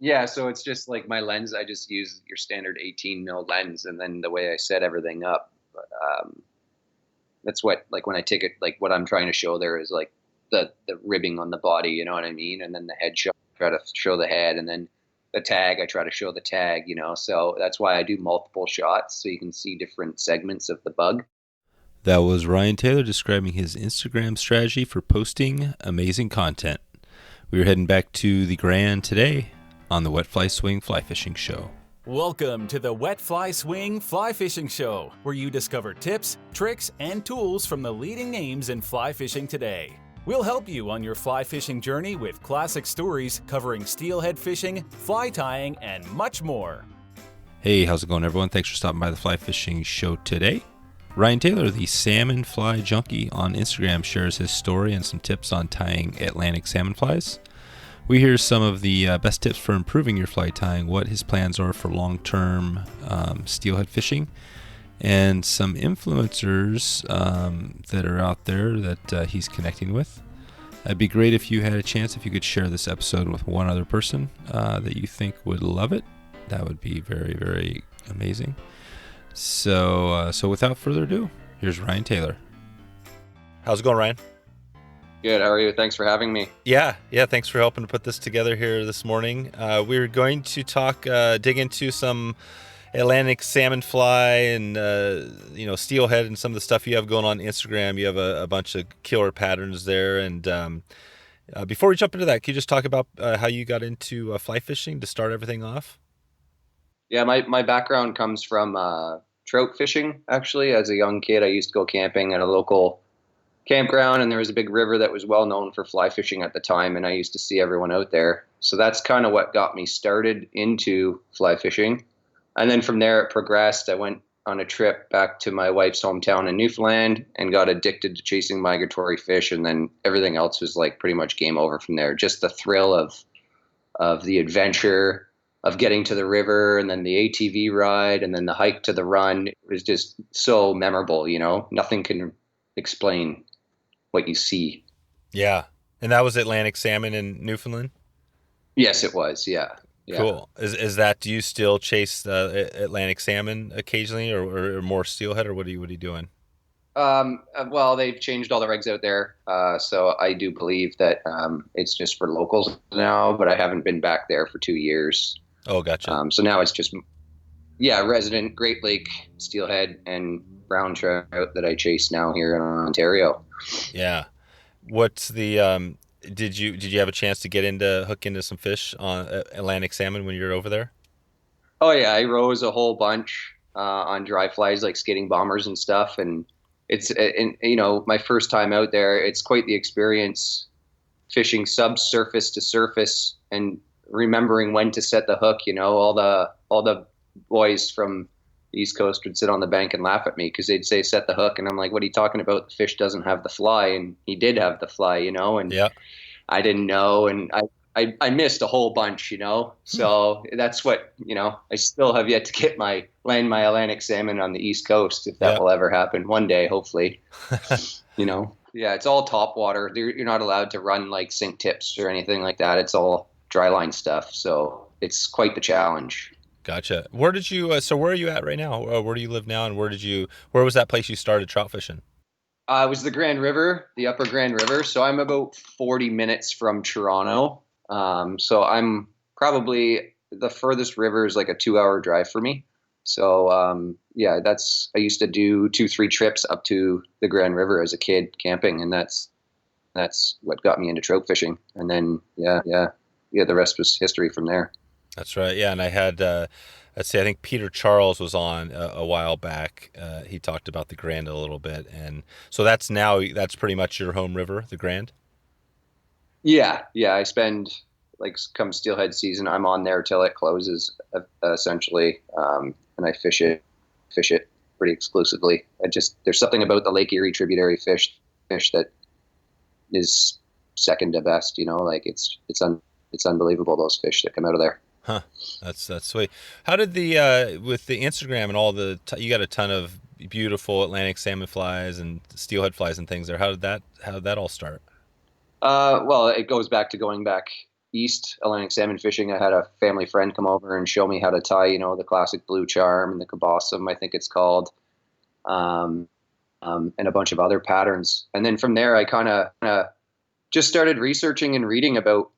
Yeah, so it's just like my lens. I just use your standard 18 mil lens, and then the way I set everything up. Um, that's what, like, when I take it, like what I'm trying to show there is like the ribbing on the body. You know what I mean? And then the head shot, try to show the head, and then the tag. I try to show the tag. So that's why I do multiple shots so you can see different segments of the bug. That was Ryan Taylor describing his Instagram strategy for posting amazing content. We are heading back to the Grand today on the Wet Fly Swing Fly Fishing Show. Welcome to the Wet Fly Swing Fly Fishing Show, where you discover tips, tricks, and tools from the leading names in fly fishing today. We'll help you on your fly fishing journey with classic stories covering steelhead fishing, fly tying, and much more. Hey, how's it going, everyone? Thanks for stopping by the Fly Fishing Show today. Ryan Taylor, the salmon fly junkie on Instagram, shares his story and some tips on tying Atlantic salmon flies. We hear some of the best tips for improving your fly tying, what his plans are for long-term steelhead fishing, and some influencers that are out there that he's connecting with. It'd be great if you had a chance, if you could share this episode with one other person that you think would love it. That would be very, very amazing. So without further ado, here's Ryan Taylor. How's it going, Ryan? Good. How are you? Thanks for having me. Yeah. Thanks for helping to put this together here this morning. We're going to dig into some Atlantic salmon fly and steelhead and some of the stuff you have going on Instagram. You have a bunch of killer patterns there. And before we jump into that, can you just talk about how you got into fly fishing to start everything off? Yeah, my background comes from trout fishing. Actually, as a young kid, I used to go camping at a local campground, and there was a big river that was well known for fly fishing at the time, and I used to see everyone out there. So that's kind of what got me started into fly fishing. And then from there it progressed. I went on a trip back to my wife's hometown in Newfoundland and got addicted to chasing migratory fish, and then everything else was like pretty much game over from there. Just the thrill of the adventure of getting to the river, and then the ATV ride, and then the hike to the run. It was just so memorable, Nothing can explain what you see. Yeah. And that was Atlantic salmon in Newfoundland? Yes, it was. Yeah. Cool. Is that, do you still chase the Atlantic salmon occasionally, or more steelhead, or what are you doing? Well, they've changed all the regs out there. So I do believe that it's just for locals now, but I haven't been back there for 2 years. Oh, gotcha. So now it's just, resident Great Lake steelhead and brown trout that I chase now here in Ontario. Yeah. What's the, did you have a chance to hook into some fish on Atlantic salmon when you were over there? Oh yeah. I rose a whole bunch, on dry flies, like skating bombers and stuff. And my first time out there, it's quite the experience fishing subsurface to surface and remembering when to set the hook. All the boys from the East Coast would sit on the bank and laugh at me because they'd say set the hook, and I'm like, what are you talking about? The fish doesn't have the fly. And he did have the fly, and yeah. I didn't know, and I missed a whole bunch, so that's what, I still have yet to land my Atlantic salmon on the East Coast, if that will ever happen one day, hopefully. Yeah, it's all top water. You're not allowed to run like sink tips or anything like that. It's all dry line stuff, so it's quite the challenge. Gotcha. Where did you? So where are you at right now? Where do you live now, and where was that place you started trout fishing? It was the Grand River, the Upper Grand River. So I'm about 40 minutes from Toronto. So I'm probably, the furthest river is like a 2-hour drive for me. So I used to do 2-3 trips up to the Grand River as a kid camping, and that's what got me into trout fishing. And then the rest was history from there. That's right. Yeah. And I had, I think Peter Charles was on a while back. He talked about the Grand a little bit. And so that's pretty much your home river, the Grand? Yeah. I spend, like, come steelhead season, I'm on there till it closes, essentially. And I fish it pretty exclusively. There's something about the Lake Erie tributary fish that is second to best, like it's unbelievable, those fish that come out of there. Huh. That's sweet. How did with the Instagram and all you got a ton of beautiful Atlantic salmon flies and steelhead flies and things there. How did that all start? Well, it goes back to going back east Atlantic salmon fishing, I had a family friend come over and show me how to tie, the classic blue charm and the cabossum, I think it's called, and a bunch of other patterns. And then from there, I kind of just started researching and reading about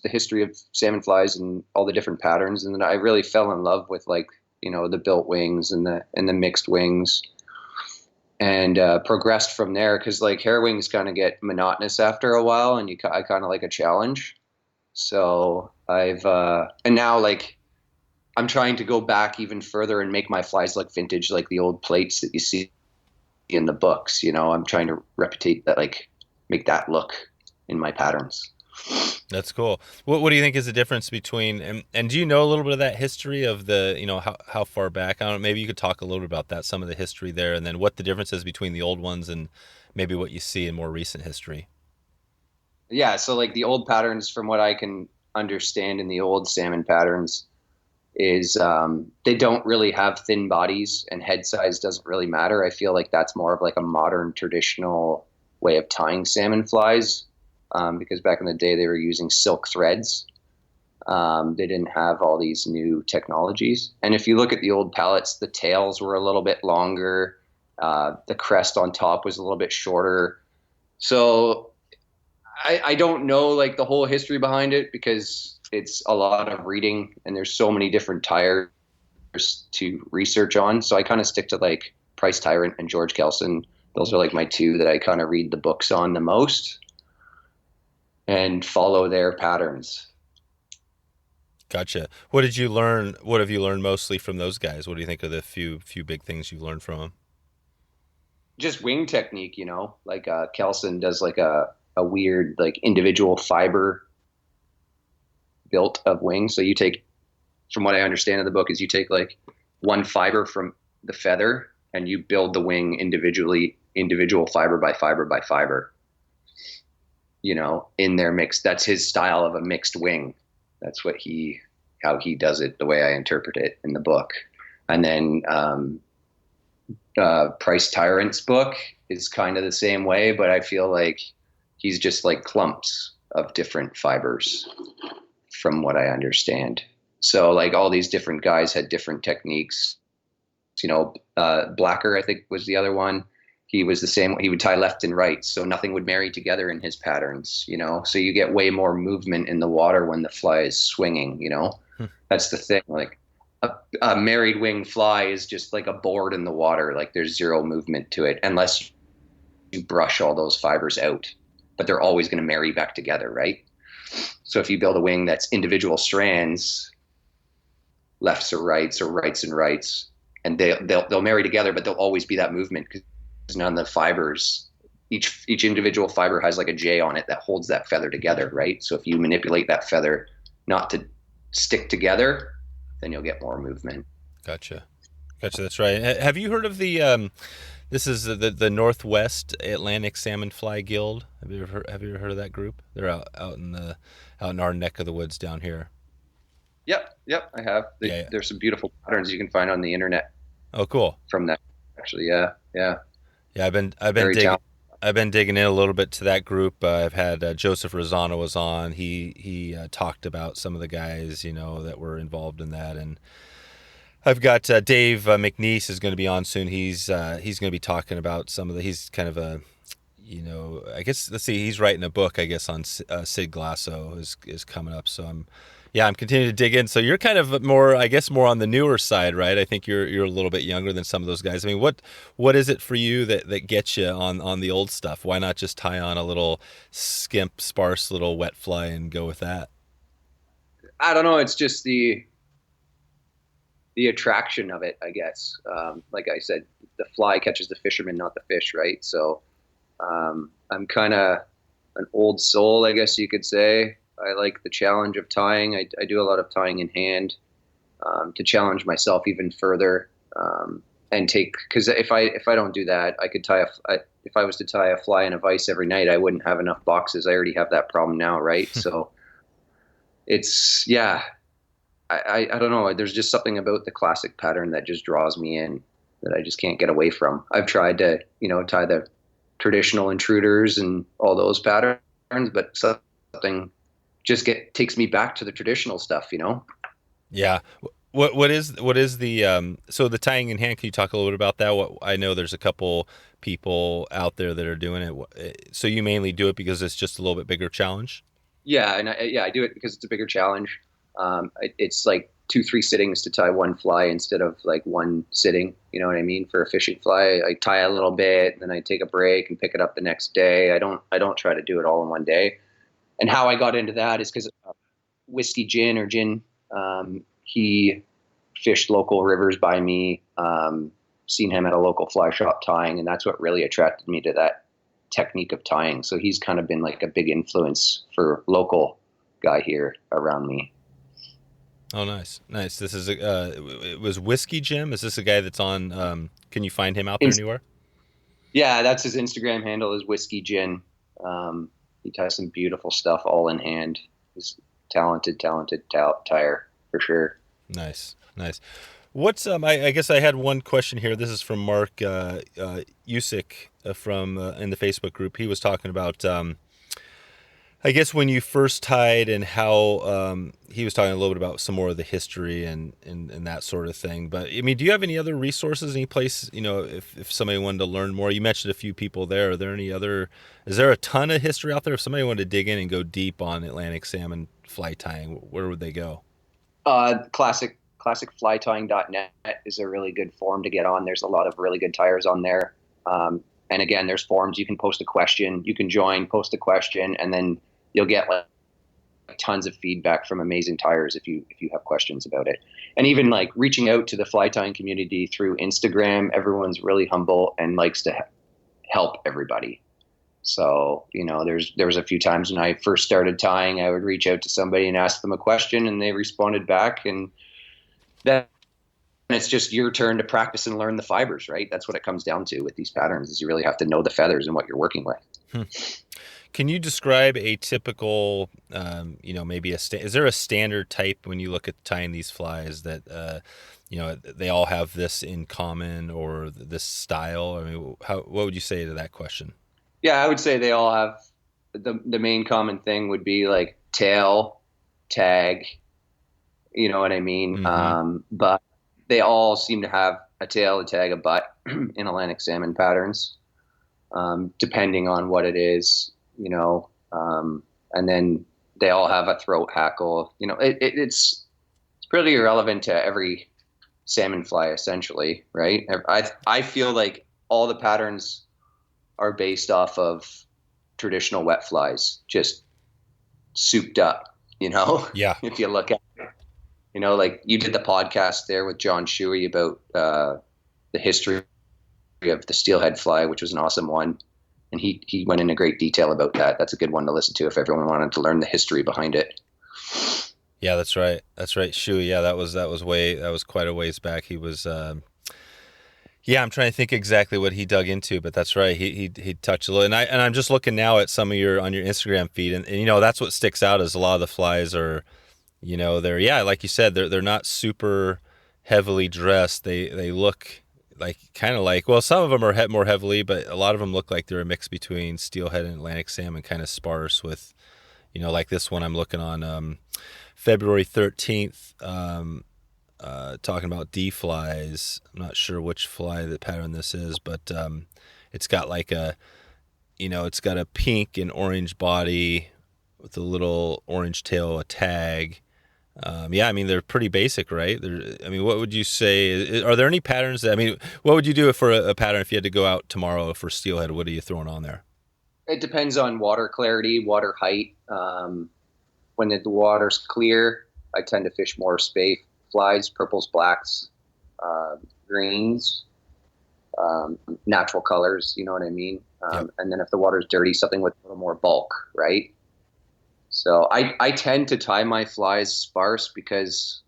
the history of salmon flies and all the different patterns. And then I really fell in love with the built wings and the mixed wings, and progressed from there, because hair wings kind of get monotonous after a while, and I kind of like a challenge. So and now I'm trying to go back even further and make my flies look vintage, like the old plates that you see in the books. I'm trying to replicate that, make that look in my patterns. That's cool. What do you think is the difference between, and do you know a little bit of that history of the, how far back? I don't know, maybe you could talk a little bit about that, some of the history there, and then what the difference is between the old ones and maybe what you see in more recent history. Yeah. So the old patterns, from what I can understand in the old salmon patterns, is they don't really have thin bodies, and head size doesn't really matter. I feel like that's more of a modern traditional way of tying salmon flies. Because back in the day they were using silk threads. They didn't have all these new technologies. And if you look at the old pallets, the tails were a little bit longer. The crest on top was a little bit shorter. So I don't know the whole history behind it, because it's a lot of reading and there's so many different Tyers to research on. So I kind of stick to Price Tyrant and George Kelson. Those are my two that I kind of read the books on the most and follow their patterns. Gotcha. What did you learn? What have you learned mostly from those guys? What do you think are the few big things you learned from them? Just wing technique, Kelson does a weird individual fiber built of wings. So you take, from what I understand of the book, is you take one fiber from the feather and you build the wing individual fiber by fiber by fiber. In their mix. That's his style of a mixed wing. That's how he does it, the way I interpret it in the book. And then Price Tyrant's book is kind of the same way, but I feel he's just clumps of different fibers, from what I understand. So all these different guys had different techniques. Blacker, I think, was the other one. He was the same. He would tie left and right, so nothing would marry together in his patterns, so you get way more movement in the water when the fly is swinging, That's the thing. A married wing fly is just a board in the water. There's zero movement to it unless you brush all those fibers out, but they're always going to marry back together, right? So if you build a wing that's individual strands, lefts or rights and rights, and they'll marry together, but there'll always be that movement, because none of the fibers, each individual fiber has a J on it that holds that feather together, right? So if you manipulate that feather not to stick together, then you'll get more movement. Gotcha. That's right. Have you heard of the this is the Northwest Atlantic Salmon Fly Guild? Have you ever heard of that group? They're out in our neck of the woods down here. Yep, I have. There's some beautiful patterns you can find on the internet. Oh, cool. From that, actually, yeah. Yeah, I've been digging in a little bit to that group. I've had Joseph Rosano was on. He talked about some of the guys that were involved in that, and I've got Dave McNeese is going to be on soon. He's going to be talking about some of the. He's kind of a, I guess, let's see. He's writing a book, I guess, on Sid Glasso is coming up. So I'm continuing to dig in. So you're kind of more on the newer side, right? I think you're a little bit younger than some of those guys. I mean, what is it for you that gets you on the old stuff? Why not just tie on a little sparse little wet fly and go with that? I don't know. It's just the attraction of it, I guess. Like I said, the fly catches the fisherman, not the fish, right? So I'm kind of an old soul, I guess you could say. I like the challenge of tying. I do a lot of tying in hand to challenge myself even further, and because if I don't do that, I could if I was to tie a fly in a vise every night, I wouldn't have enough boxes. I already have that problem now, right? So it's I don't know. There's just something about the classic pattern that just draws me in, that I just can't get away from. I've tried to tie the traditional intruders and all those patterns, but something just takes me back to the traditional stuff, Yeah. What is the so the tying in hand? Can you talk a little bit about that? What I know, there's a couple people out there that are doing it. So you mainly do it because it's just a little bit bigger challenge. Yeah, and I do it because it's a bigger challenge. It's like 2-3 sittings to tie one fly instead of like one sitting. You know what I mean? For a fishing fly, I tie a little bit, then I take a break and pick it up the next day. I don't try to do it all in one day. And how I got into that is because Whiskey Gin or Gin, he fished local rivers by me. Seen him at a local fly shop tying, and that's what really attracted me to that technique of tying. So he's kind of been like a big influence for local guy here around me. Oh, nice. This is it was Whiskey Jim. Is this a guy that's on? Can you find him out there anywhere? Yeah, that's his Instagram handle is Whiskey Gin. He ties some beautiful stuff all in hand. He's talented tyer for sure. Nice. What's I guess I had one question here. This is from Mark Usick from in the Facebook group. He was talking about I guess when you first tied and how he was talking a little bit about some more of the history and that sort of thing. But I mean, do you have any other resources, any place, if somebody wanted to learn more? You mentioned a few people there. Are there any other? Is there a ton of history out there? If somebody wanted to dig in and go deep on Atlantic salmon fly tying, where would they go? Classicflytying.net is a really good forum to get on. There's a lot of really good tyers on there. And again, there's forums. You can post a question. You can join, post a question, and then you'll get like tons of feedback from amazing tyers if you have questions about it. And even like reaching out to the fly tying community through Instagram, everyone's really humble and likes to help everybody. So, there was a few times when I first started tying, I would reach out to somebody and ask them a question, and they responded back, and then it's just your turn to practice and learn the fibers, right? That's what it comes down to with these patterns, is you really have to know the feathers and what you're working with. Can you describe a typical, maybe is there a standard type when you look at tying these flies that, they all have this in common or this style? I mean, what would you say to that question? Yeah, I would say they all have the main common thing would be like tail, tag, you know what I mean? Mm-hmm. But they all seem to have a tail, a tag, a butt in Atlantic salmon patterns, depending on what it is, and then they all have a throat hackle. It's pretty irrelevant to every salmon fly, essentially, right? I feel like all the patterns are based off of traditional wet flies, just souped up, Yeah. If you look at it, like you did the podcast there with John Shewey about the history of the Steelhead fly, which was an awesome one. And he went into great detail about that. That's a good one to listen to if everyone wanted to learn the history behind it. Yeah, that's right. Shewey. Yeah, that was quite a ways back. He was, I'm trying to think exactly what he dug into, but that's right. He touched a little, and I'm just looking now at some of on your Instagram feed, and that's what sticks out is a lot of the flies are, they're like you said, they're not super heavily dressed. They look like kind of like, well, some of them are more heavily, but a lot of them look like they're a mix between steelhead and Atlantic salmon, kind of sparse with, like this one I'm looking on February 13th. Talking about D flies. I'm not sure which fly the pattern this is, but it's got like it's got a pink and orange body with a little orange tail, a tag. I mean, they're pretty basic, right? What would you say? Are there any patterns what would you do for a pattern if you had to go out tomorrow for steelhead? What are you throwing on there? It depends on water clarity, water height. When the water's clear, I tend to fish more spey flies, purples, blacks, greens, natural colors, you know what I mean? Yep. And then if the water's dirty, something with a little more bulk, right? So I tend to tie my flies sparse because,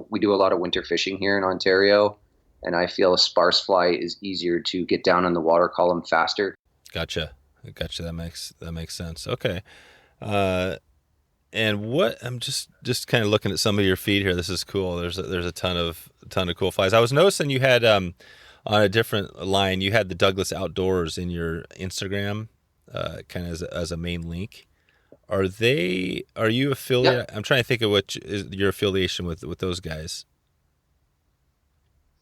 we do a lot of winter fishing here in Ontario, and I feel a sparse fly is easier to get down in the water column faster. Gotcha. That makes sense. Okay. And what I'm just kind of looking at some of your feed here. This is cool. There's a ton of cool flies. I was noticing you had on a different line, you had the Douglas Outdoors in your Instagram, kind of as a main link. Are you affiliated? Yep. I'm trying to think of what is your affiliation with those guys.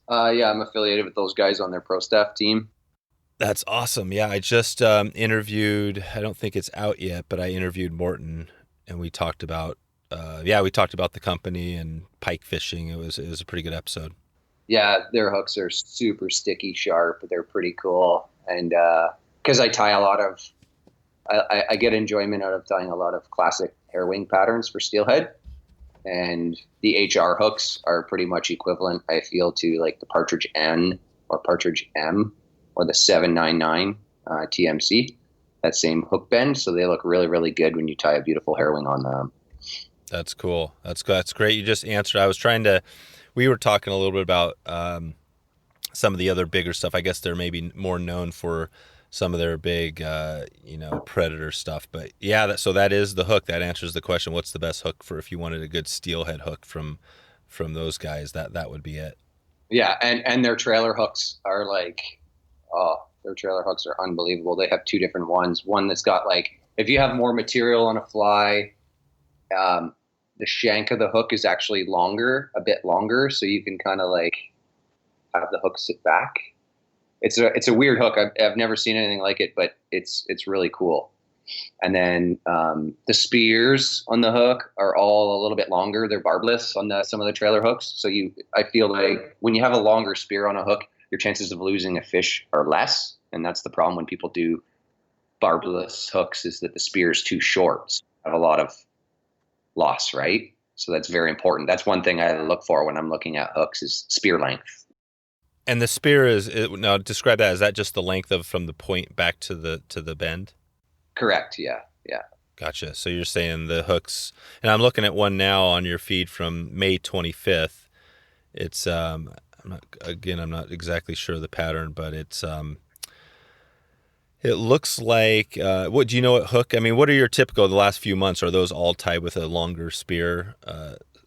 Yeah, I'm affiliated with those guys on their pro staff team. That's awesome. Yeah, I just interviewed. I don't think it's out yet, but I interviewed Morton, and we talked about. We talked about the company and pike fishing. It was a pretty good episode. Yeah, their hooks are super sticky, sharp. They're pretty cool, and because I tie a lot of, I get enjoyment out of tying a lot of classic hair wing patterns for steelhead, and the HR hooks are pretty much equivalent, I feel, to like the Partridge N or Partridge M or the 799 TMC. That same hook bend, so they look really, really good when you tie a beautiful hair wing on them. That's cool. That's great. You just answered. I was trying to. We were talking a little bit about some of the other bigger stuff. I guess they're maybe more known for some of their big, predator stuff. But yeah, so that is the hook. That answers the question. What's the best hook for if you wanted a good steelhead hook from those guys? That would be it. Yeah, and their trailer hooks are like, oh, their trailer hooks are unbelievable. They have two different ones. One that's got like, if you have more material on a fly, the shank of the hook is actually a bit longer, so you can kind of like have the hook sit back. It's a weird hook. I've never seen anything like it, but it's really cool. And then the spears on the hook are all a little bit longer. They're barbless on some of the trailer hooks. So I feel like when you have a longer spear on a hook, your chances of losing a fish are less. And that's the problem when people do barbless hooks, is that the spear is too short. So you have a lot of loss, right? So that's very important. That's one thing I look for when I'm looking at hooks is spear length. And the spear now describe that. Is that just the length of from the point back to the bend? Correct. Yeah. Gotcha. So you're saying the hooks, and I'm looking at one now on your feed from May 25th. It's I'm not exactly sure of the pattern, but it's it looks like what do you know what hook? I mean, what are your typical the last few months? Are those all tied with a longer spear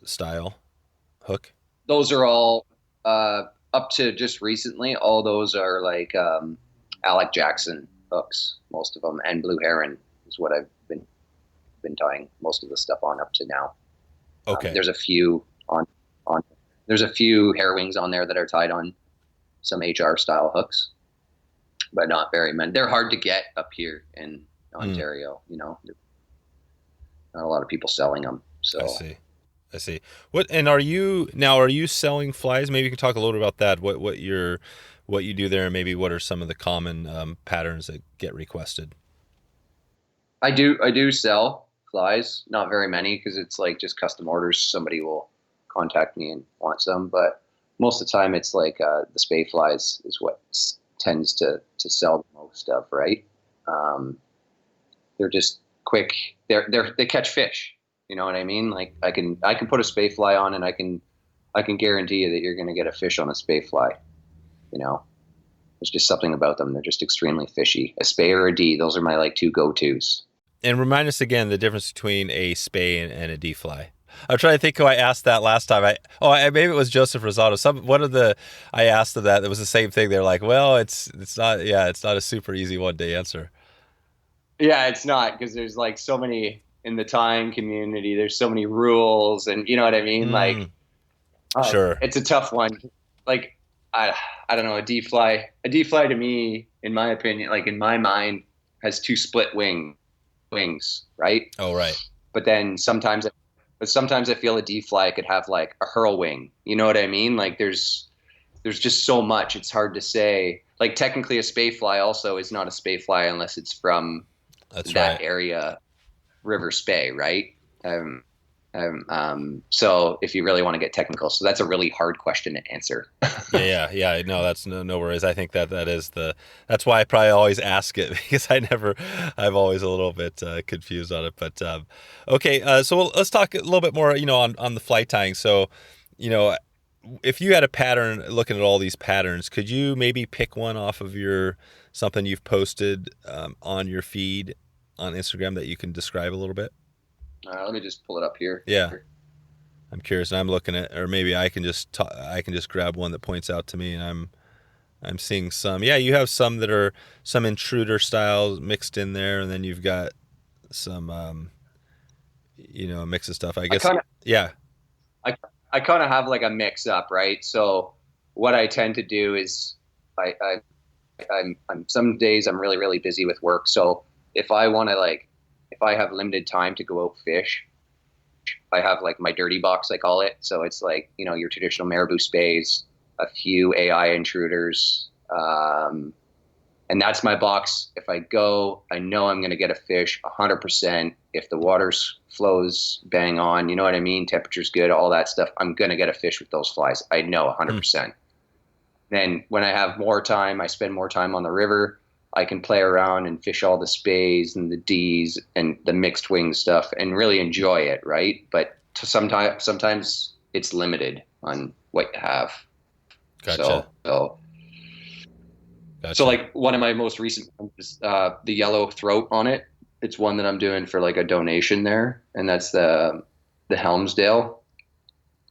style hook? Those are all up to just recently. All those are like Alec Jackson hooks, most of them, and blue heron is what I've been tying most of the stuff on up to now. Okay. There's a few on there's a few hair wings on there that are tied on some HR style hooks, but not very many. They're hard to get up here in Ontario. Not a lot of people selling them. So I see. Are you selling flies? Maybe you can talk a little bit about that. What you do there, and maybe what are some of the common patterns that get requested? I do sell flies, not very many, because it's like just custom orders. Somebody will contact me and want some, but most of the time it's like the spey flies is what tends to sell the most of, right? They're just quick. They catch fish. You know what I mean? Like I can put a spey fly on, and I can guarantee you that you're going to get a fish on a spey fly. There's just something about them. They're just extremely fishy. A spey or a D, those are my like two go-tos. And remind us again the difference between a spey and a D fly. I'm trying to think who I asked that last time. Maybe it was Joseph Rosano. I asked them that. It was the same thing. They're like, well, it's not a super easy one to answer. Yeah, it's not, because there's like so many in the tying community. There's so many rules, and you know what I mean? Like, sure. It's a tough one. Like, I don't know, a D fly to me, in my opinion, like in my mind, has two split wings, right? Oh, right. But then sometimes I feel a D fly could have like a hurl wing. You know what I mean? Like there's just so much. It's hard to say. Like technically a spey fly also is not a spey fly unless it's from that area, River Spey, right? So if you really want to get technical, so that's a really hard question to answer. Yeah. No, that's no worries. I think that's why I probably always ask it, because I'm always a little bit confused on it. But okay, so let's talk a little bit more, on the fly tying. So, if you had a pattern, looking at all these patterns, could you maybe pick one off of something you've posted on your feed on Instagram that you can describe a little bit? Let me just pull it up here. Yeah, I'm curious. And I'm looking at, or maybe I can just grab one that points out to me, and I'm seeing some. Yeah, you have some that are some intruder styles mixed in there, and then you've got some a mix of stuff, I guess. Yeah. I kind of have like a mix up, right? So what I tend to do is I'm some days I'm really, really busy with work. So if I want to if I have limited time to go out fish, I have like my dirty box, I call it. So it's like, your traditional marabou speys, a few AI intruders. And that's my box. If I go, I know I'm going to get a fish 100%. If the water flows bang on, you know what I mean? Temperature's good, all that stuff. I'm going to get a fish with those flies. I know 100%. Then when I have more time, I spend more time on the river. I can play around and fish all the speys and the D's and the mixed wing stuff and really enjoy it, right? But sometimes it's limited on what you have. Gotcha. So like one of my most recent ones is the yellow throat on it. It's one that I'm doing for like a donation there, and that's the Helmsdale.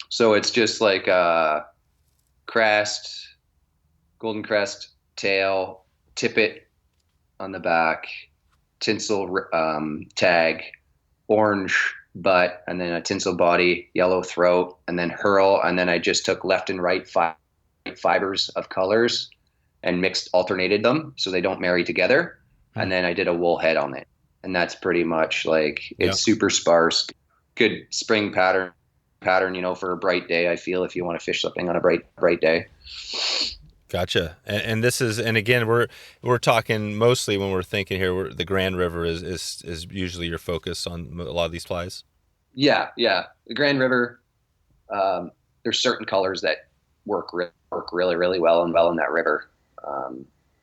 So it's just like crest, golden crest, tail, tippet on the back, tinsel tag, orange butt, and then a tinsel body, yellow throat, and then herl. And then I just took left and right fibers of colors and alternated them so they don't marry together. And then I did a wool head on it. And that's pretty much like, it's super sparse, good spring pattern, for a bright day. I feel if you want to fish something on a bright day. Gotcha. And this is, and again, we're talking mostly when we're thinking here, the Grand River is usually your focus on a lot of these flies. Yeah. The Grand River, there's certain colors that work really, really well in that river.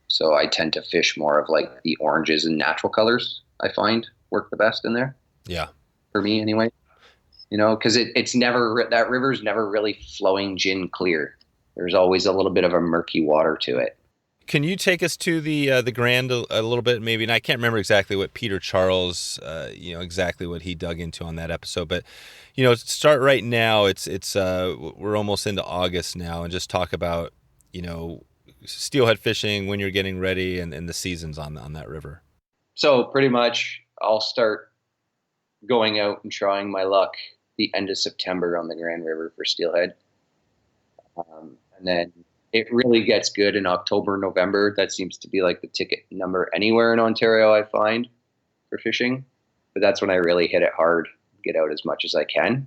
So I tend to fish more of like the oranges and natural colors, I find work the best in there. Yeah. For me anyway, cause it's never, that river's never really flowing gin clear. There's always a little bit of a murky water to it. Can you take us to the Grand a little bit, maybe? And I can't remember exactly what Peter Charles, exactly what he dug into on that episode, but start right now. It's we're almost into August now, and just talk about steelhead fishing when you're getting ready and the seasons on that river. So pretty much, I'll start going out and trying my luck the end of September on the Grand River for steelhead, and then it really gets good in October, November. That seems to be like the ticket number anywhere in Ontario, I find, for fishing. But that's when I really hit it hard, get out as much as I can.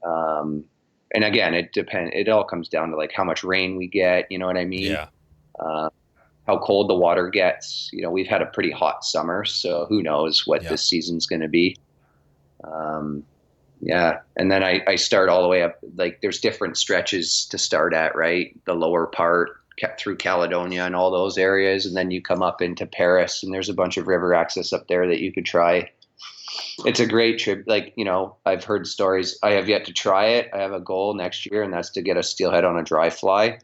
And again, it depends. It all comes down to like how much rain we get. You know what I mean? Yeah. How cold the water gets. We've had a pretty hot summer, so who knows what this season's going to be. Yeah. And then I start all the way up, like there's different stretches to start at, right? The lower part through Caledonia and all those areas. And then you come up into Paris and there's a bunch of river access up there that you could try. It's a great trip. Like, I've heard stories. I have yet to try it. I have a goal next year, and that's to get a steelhead on a dry fly.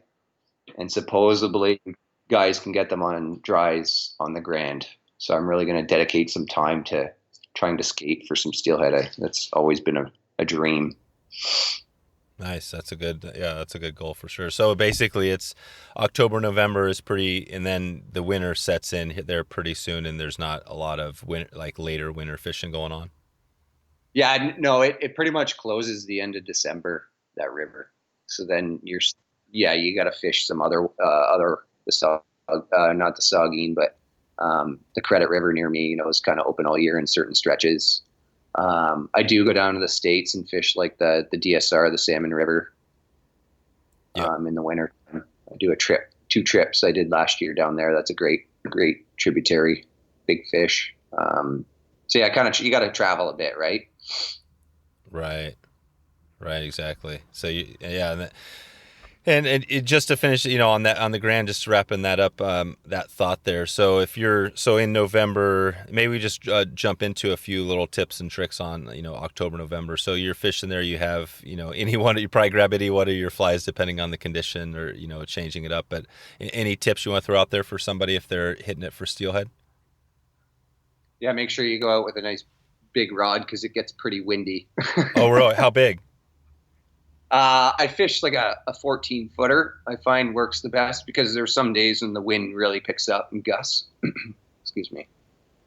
And supposedly guys can get them on dries on the Grand. So I'm really going to dedicate some time to trying to skate for some steelhead. That's always been a dream. Nice. That's a good goal for sure. So basically it's October, November is pretty, and then the winter sets in there pretty soon, and there's not a lot of later winter fishing going on. Yeah, no, it pretty much closes the end of December, that river. So then you got to fish some other not the Saugeen, but the Credit River near me, is kind of open all year in certain stretches. I do go down to the States and fish like the DSR, the Salmon River, in the winter. I do 2 trips I did last year down there. That's a great tributary, big fish. So yeah, you got to travel a bit, right? Right, exactly. So and it, just to finish, on the Grand, just wrapping that up, that thought there. So in November, maybe we just jump into a few little tips and tricks on, October, November. So you're fishing there, you have, you probably grab any one of your flies depending on the condition or, changing it up. But any tips you want to throw out there for somebody if they're hitting it for steelhead? Yeah, make sure you go out with a nice big rod because it gets pretty windy. Oh, really? How big? I fish like a 14-footer. I find works the best because there's some days when the wind really picks up and gusts. Excuse me.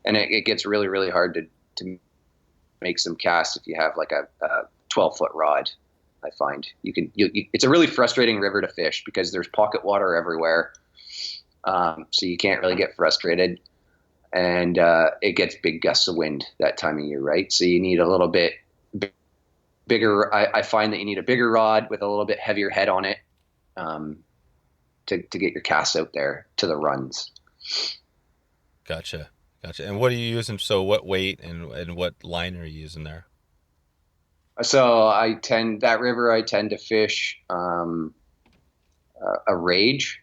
And it gets really, really hard to make some casts if you have like a 12-foot rod. I find it's a really frustrating river to fish because there's pocket water everywhere. So you can't really get frustrated, and it gets big gusts of wind that time of year, right? So you need a little bit bigger. I find that you need a bigger rod with a little bit heavier head on it to get your casts out there to the runs. Gotcha. And what are you using? So what weight and what line are you using there? So I tend to fish a rage,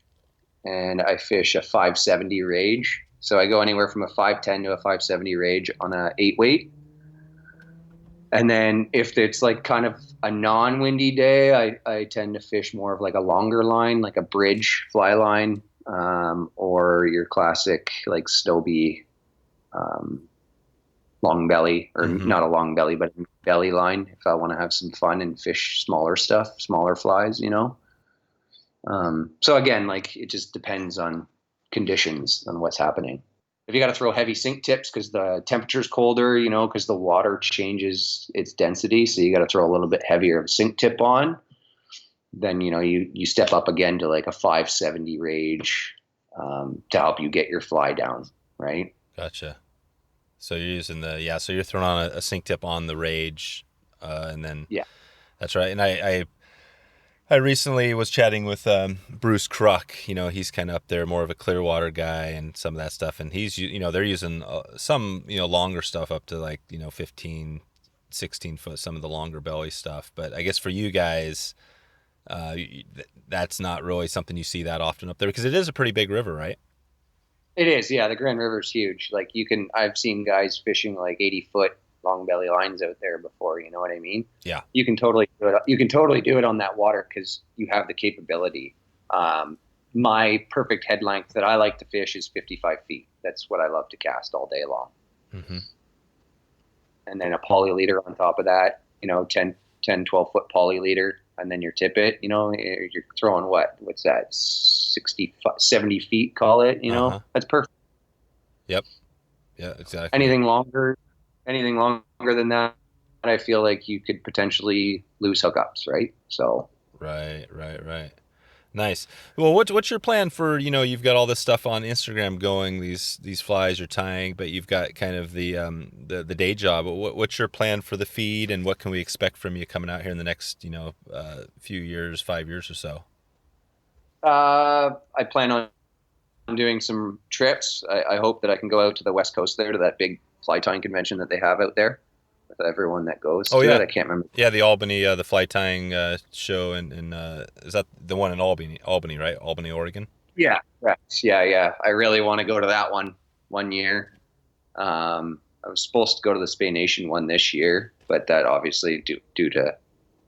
and I fish a 570 rage. So I go anywhere from a 510 to a 570 rage on a 8-weight. And then if it's like kind of a non-windy day, I tend to fish more of like a longer line, like a bridge fly line, or your classic like Stobie long belly, or not a long belly, but a belly line if I want to have some fun and fish smaller flies, So again, like it just depends on conditions, on what's happening. If you got to throw heavy sink tips because the temperature's colder, because the water changes its density, so you got to throw a little bit heavier of a sink tip on, then you step up again to like a 570 rage to help you get your fly down, right? Gotcha. So you're using so you're throwing on a sink tip on the rage, and then that's right. And I recently was chatting with Bruce Kruk. He's kind of up there, more of a Clearwater guy and some of that stuff. And he's, they're using some, longer stuff up to like, 15, 16 foot, some of the longer belly stuff. But I guess for you guys, that's not really something you see that often up there because it is a pretty big river, right? It is, yeah. The Grand River's huge. Like I've seen guys fishing like 80-foot long belly lines out there before. You know what I mean? Yeah. You can totally do it. You can totally do it on that water because you have the capability. My perfect head length that I like to fish is 55 feet. That's what I love to cast all day long. Mm-hmm. And then a poly leader on top of that. 10, 12 foot poly leader. And then your tippet, you're throwing what's that? 60, 70 feet, call it, That's perfect. Yep. Yeah, exactly. Anything longer than that, I feel like you could potentially lose hookups, right? So. Right. Nice. Well, what's your plan for, you've got all this stuff on Instagram going, these flies you're tying, but you've got kind of the day job. What's your plan for the feed, and what can we expect from you coming out here in the next, few years, 5 years or so? I plan on doing some trips. I hope that I can go out to the West Coast there to that big fly tying convention that they have out there. Everyone that goes to it. I can't remember. Yeah, the Albany, the fly tying show, and is that the one in Albany, right? Albany, Oregon? Yeah, correct. Yeah. I really want to go to that one year. I was supposed to go to the Spey Nation one this year, but that obviously due to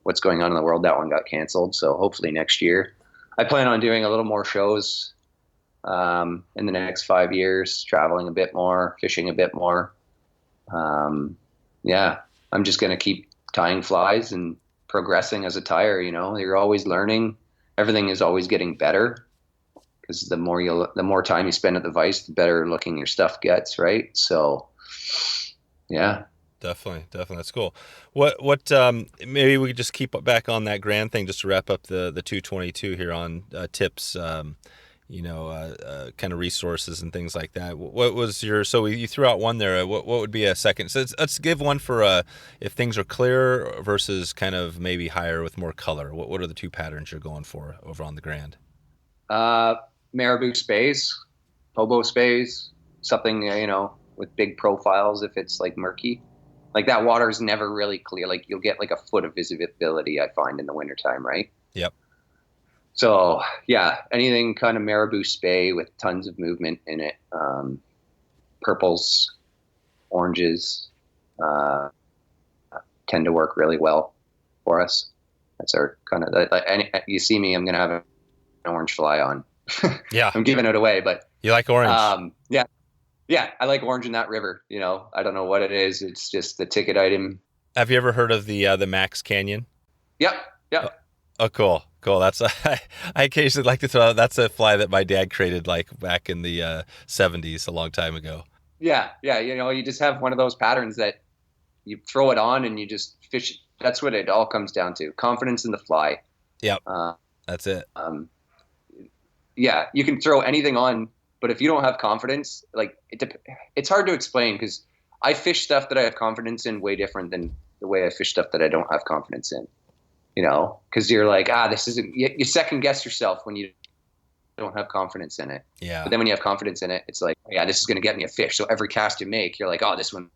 what's going on in the world, that one got canceled. So hopefully next year. I plan on doing a little more shows in the next 5 years, traveling a bit more, fishing a bit more. I'm just going to keep tying flies and progressing as a tyer. You're always learning. Everything is always getting better because the more time you spend at the vise, the better looking your stuff gets. Right. So, yeah. Definitely. That's cool. What, maybe we could just keep back on that grand thing just to wrap up the 222 here on tips, kind of resources and things like that. What was so you threw out one there. What would be a second? So let's give one for if things are clear versus kind of maybe higher with more color. What are the two patterns you're going for over on the Grand? Marabou speys, hobo speys, something, with big profiles if it's like murky. Like that water is never really clear. Like you'll get like a foot of visibility, I find, in the wintertime, right? Yep. So, yeah, anything kind of marabou spey with tons of movement in it. Purples, oranges tend to work really well for us. That's our kind of, you see me, I'm going to have an orange fly on. Yeah. I'm giving it away, but. You like orange? Yeah, I like orange in that river. I don't know what it is. It's just the ticket item. Have you ever heard of the Max Canyon? Yep. Oh, cool. That's I occasionally like to throw out. That's a fly that my dad created like back in the 70s, a long time ago. Yeah. You just have one of those patterns that you throw it on and you just fish. That's what it all comes down to. Confidence in the fly. Yep. Uh, That's it. Yeah, you can throw anything on, but if you don't have confidence, like it's hard to explain because I fish stuff that I have confidence in way different than the way I fish stuff that I don't have confidence in. You know, because you're like, this isn't. You second guess yourself when you don't have confidence in it. Yeah. But then when you have confidence in it, it's like, yeah, this is going to get me a fish. So every cast you make, you're like, this one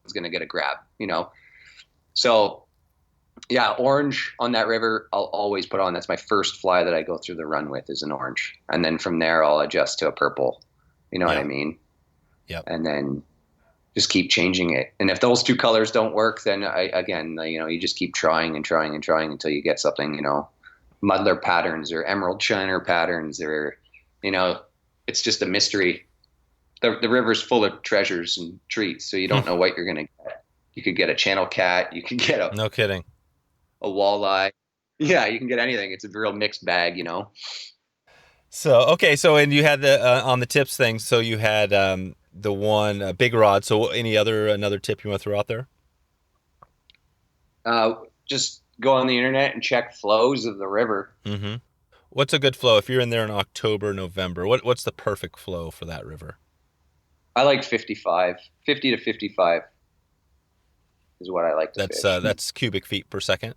is going to get a grab. You know, so. Yeah, orange on that river, I'll always put on. That's my first fly that I go through the run with is an orange. And then from there, I'll adjust to a purple. You know what I mean? Yep. And then just keep changing it. And if those two colors don't work, then you just keep trying and trying and trying until you get something, you know, muddler patterns or emerald shiner patterns or, you know, it's just a mystery. The river's full of treasures and treats, so you don't know what you're going to get. You could get a channel cat. You could get no kidding. A walleye. Yeah, you can get anything. It's a real mixed bag, you know. So and you had the on the tips thing. So you had the one big rod. So another tip you want to throw out there? Just go on the internet and check flows of the river. Mm-hmm. What's a good flow if you're in there in October, November? What's the perfect flow for that river? I like 50 to 55 is what I like to fish. That's cubic feet per second.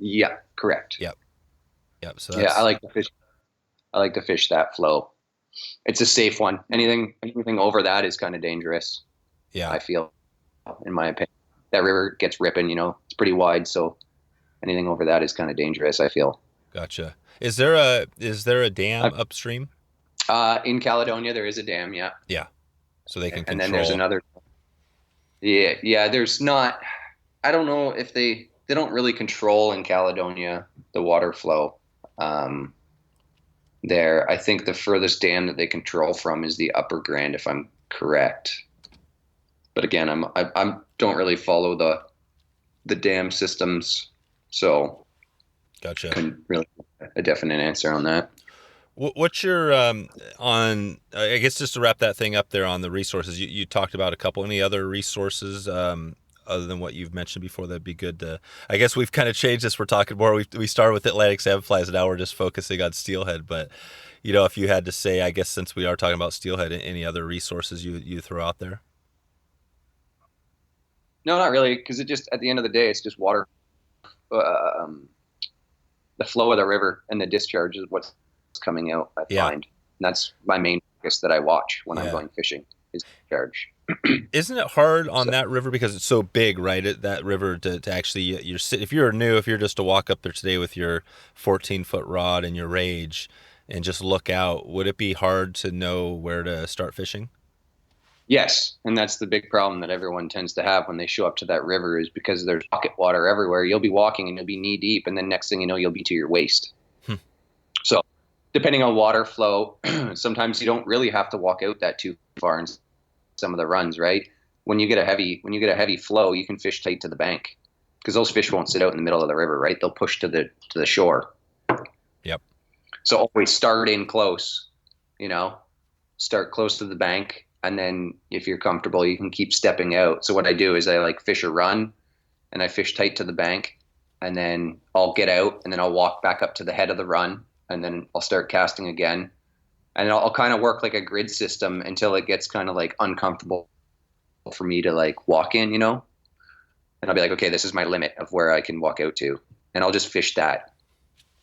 Yeah, correct. Yep. So I like to fish that flow. It's a safe one. Anything over that is kind of dangerous. Yeah, I feel, in my opinion, that river gets ripping. You know, it's pretty wide, so anything over that is kind of dangerous, I feel. Gotcha. Is there a dam upstream? In Caledonia, there is a dam. Yeah. Yeah. So they can control. And then there's another. Yeah. There's not. I don't know if they don't really control in Caledonia the water flow. There, I think the furthest dam that they control from is the Upper Grand, if I'm correct. But again, I don't really follow the dam systems, so gotcha. Couldn't really have a definite answer on that. What's your on? I guess just to wrap that thing up there on the resources, you talked about a couple. Any other resources other than what you've mentioned before that'd be good to? I guess we've kind of changed this. We're talking more. We started with Atlantic salmon flies, and now we're just focusing on steelhead. But you know, if you had to say, I guess since we are talking about steelhead, any other resources you throw out there? No, not really, because it just at the end of the day, it's just water. The flow of the river and the discharge is what's coming out. I find, and that's my main focus that I watch when I'm going fishing is discharge. Isn't it hard on that river because it's so big, right? That river to actually if you're just to walk up there today with your 14-foot rod and your rage and just look out, would it be hard to know where to start fishing? Yes, and that's the big problem that everyone tends to have when they show up to that river is because there's pocket water everywhere. You'll be walking and you'll be knee deep, and then next thing you know, you'll be to your waist. So depending on water flow, sometimes you don't really have to walk out that too far in some of the runs, right? When you get a heavy flow, you can fish tight to the bank because those fish won't sit out in the middle of the river, right? They'll push to the shore. Yep. So always start in close, start close to the bank. And then if you're comfortable, you can keep stepping out. So what I do is I like fish a run and I fish tight to the bank and then I'll get out and then I'll walk back up to the head of the run and then I'll start casting again. And I'll kind of work like a grid system until it gets kind of like uncomfortable for me to like walk in, And I'll be like, okay, this is my limit of where I can walk out to. And I'll just fish that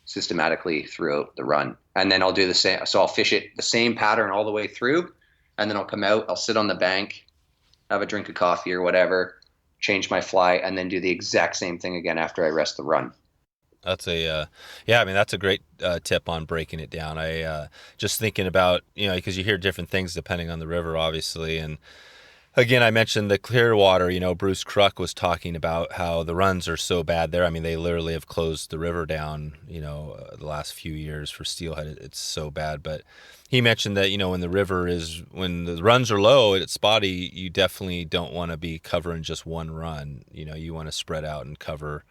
systematically throughout the run. And then I'll do the same. So I'll fish it the same pattern all the way through. And then I'll come out, I'll sit on the bank, have a drink of coffee or whatever, change my fly, and then do the exact same thing again after I rest the run. That's that's a great tip on breaking it down. I just thinking about, because you hear different things depending on the river, obviously. And again, I mentioned the Clearwater, Bruce Cruck was talking about how the runs are so bad there. I mean, they literally have closed the river down, the last few years for steelhead. It's so bad. But he mentioned that, when the runs are low, it's spotty, you definitely don't want to be covering just one run. You want to spread out and cover,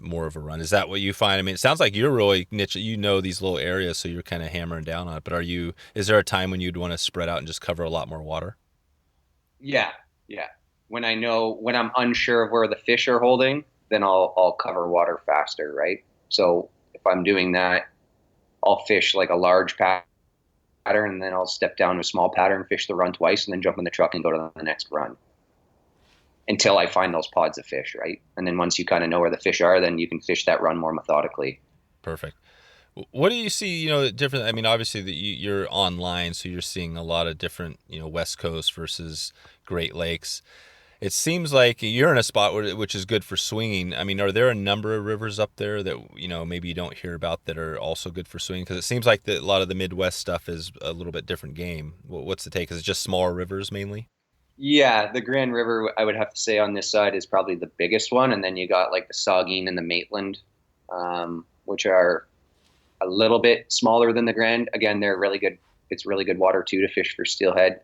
more of a run. Is that what you find? I mean, it sounds like you're really niche. These little areas, so you're kind of hammering down on it. But is there a time when you'd want to spread out and just cover a lot more water? Yeah, yeah. When I'm unsure of where the fish are holding, then I'll cover water faster, right? So if I'm doing that, I'll fish like a large pattern, and then I'll step down to a small pattern, fish the run twice, and then jump in the truck and go to the next run until I find those pods of fish, right? And then once you kind of know where the fish are, then you can fish that run more methodically. Perfect. What do you see, different? I mean, obviously you're online, so you're seeing a lot of different, West Coast versus Great Lakes. It seems like you're in a spot which is good for swinging. I mean, are there a number of rivers up there that, maybe you don't hear about that are also good for swinging? Because it seems like a lot of the Midwest stuff is a little bit different game. What's the take? Is it just smaller rivers mainly? Yeah, the Grand River, I would have to say on this side is probably the biggest one. And then you got like the Saugeen and the Maitland, which are a little bit smaller than the Grand. Again, they're really good. It's really good water too to fish for steelhead.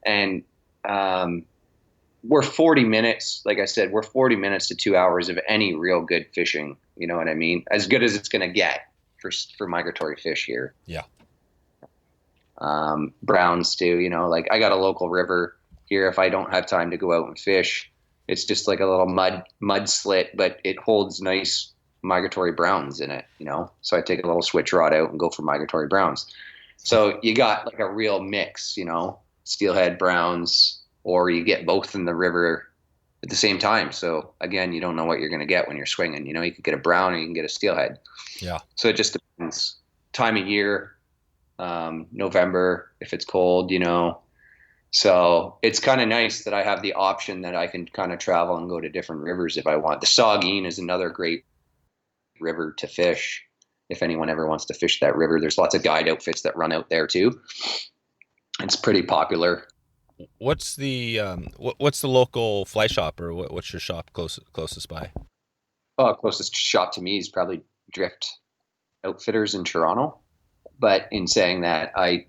And we're 40 minutes, like I said, we're 40 minutes to 2 hours of any real good fishing. You know what I mean? As good as it's going to get for migratory fish here. Yeah. Browns too, like I got a local river here. If I don't have time to go out and fish, it's just like a little mud slit, but it holds nice migratory browns in it, so I take a little switch rod out and go for migratory browns. So you got like a real mix, steelhead, browns, or you get both in the river at the same time. So again, you don't know what you're going to get when you're swinging. You could get a brown or you can get a steelhead. Yeah. So it just depends. Time of year, November, if it's cold, So it's kind of nice that I have the option that I can kind of travel and go to different rivers if I want. The Saugeen is another great river to fish. If anyone ever wants to fish that river, there's lots of guide outfits that run out there too. It's pretty popular. What's the local fly shop, or what's your shop closest by? Oh, closest shop to me is probably Drift Outfitters in Toronto. But in saying that, I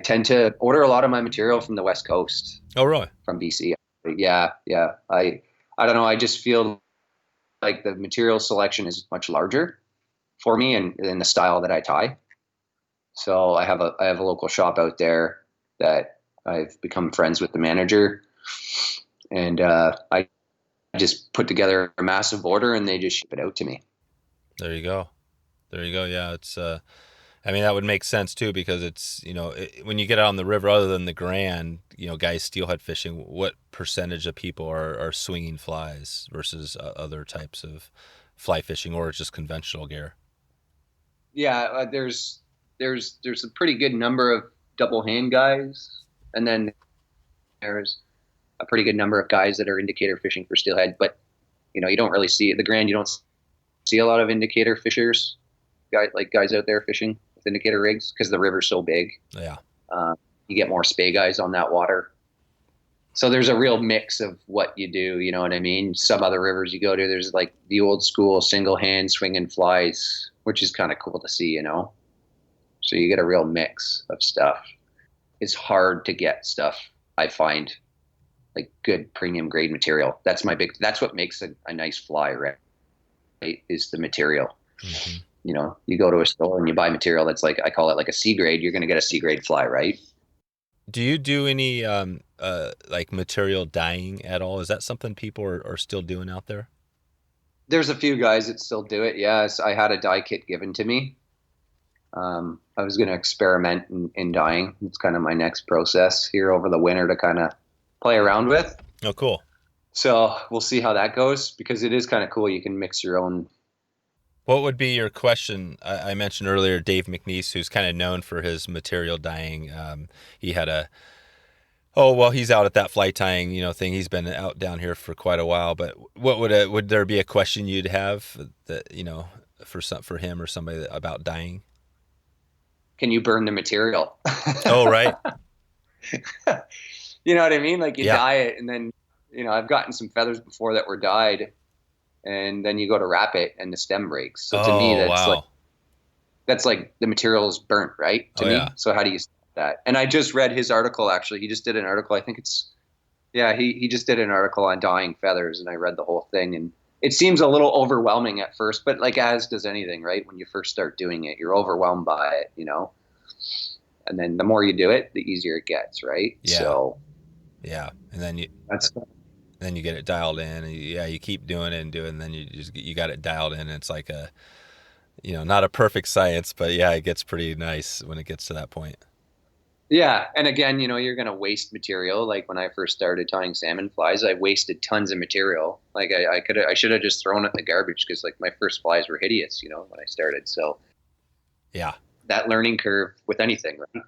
tend to order a lot of my material from the West Coast. Oh, really? From BC. Yeah. I don't know. I just feel like the material selection is much larger for me and in the style that I tie. So I have a local shop out there that I've become friends with the manager, and I just put together a massive order and they just ship it out to me. There you go. Yeah, it's I mean, that would make sense too, because it's, when you get out on the river, other than the Grand, guys steelhead fishing, what percentage of people are swinging flies versus other types of fly fishing, or just conventional gear? Yeah, there's a pretty good number of double hand guys, and then there's a pretty good number of guys that are indicator fishing for steelhead. But you don't really see the Grand. You don't see a lot of indicator fishers, guys out there fishing with indicator rigs because the river's so big. Yeah. You get more spey guys on that water. So there's a real mix of what you do, you know what I mean? Some other rivers you go to, there's like the old school single hand swinging flies, which is kind of cool to see, So you get a real mix of stuff. It's hard to get stuff, I find, like good premium grade material. That's what makes a nice fly, right? Is the material. Mm-hmm. You go to a store and you buy material that's like, I call it like a C grade, you're going to get a C grade fly, right? Do you do any like material dyeing at all? Is that something people are still doing out there? There's a few guys that still do it. Yes, I had a dye kit given to me. I was going to experiment in dyeing. It's kind of my next process here over the winter to kind of play around with. Oh, cool. So we'll see how that goes, because it is kind of cool. You can mix your own. What would be your question? I mentioned earlier Dave McNeese, who's kind of known for his material dyeing. He had he's out at that fly tying, thing. He's been out down here for quite a while. But what would there be a question you'd have that, for him or somebody about dyeing? Can you burn the material? Oh, right. You know what I mean? Like you Yeah. dye it, and then, I've gotten some feathers before that were dyed, and then you go to wrap it and the stem breaks. So to me, that's like the material is burnt, right? To me. Yeah. So how do you stop that? And I just read his article, actually. He just did an article. I think he just did an article on dyeing feathers, and I read the whole thing, and it seems a little overwhelming at first, but like as does anything, right? When you first start doing it, you're overwhelmed by it, And then the more you do it, the easier it gets, right? Yeah. So Yeah. And That's then you get it dialed in, and you keep doing it and doing it, and then you got it dialed in, and it's like a, not a perfect science, but yeah, it gets pretty nice when it gets to that point. Yeah, and again, you're going to waste material. Like when I first started tying salmon flies, I wasted tons of material. Like I should have just thrown it in the garbage because like my first flies were hideous, when I started. So Yeah. that learning curve with anything, right?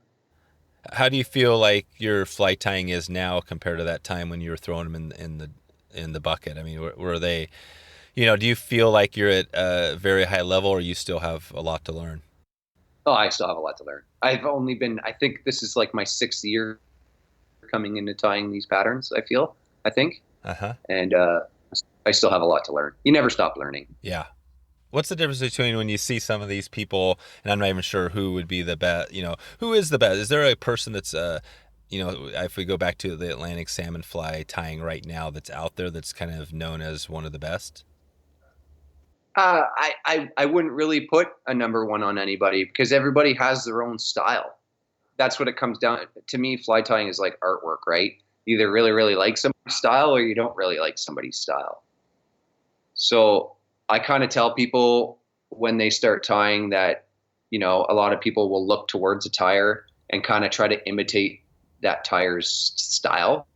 How do you feel like your fly tying is now compared to that time when you were throwing them in the bucket? I mean, were they, do you feel like you're at a very high level, or you still have a lot to learn? Oh, I still have a lot to learn. I think this is like my 6th year coming into tying these patterns, I think. Uh-huh. And I still have a lot to learn. You never stop learning. Yeah. What's the difference between when you see some of these people, and I'm not even sure who would be the best, who is the best? Is there a person that's, if we go back to the Atlantic salmon fly tying right now that's out there that's kind of known as one of the best? I wouldn't really put a number one on anybody because everybody has their own style. That's what it comes down to. Me, fly tying is like artwork, right? You either really, really like somebody's style or you don't really like somebody's style. So I kind of tell people when they start tying that, a lot of people will look towards a tyer and kind of try to imitate that tyer's style,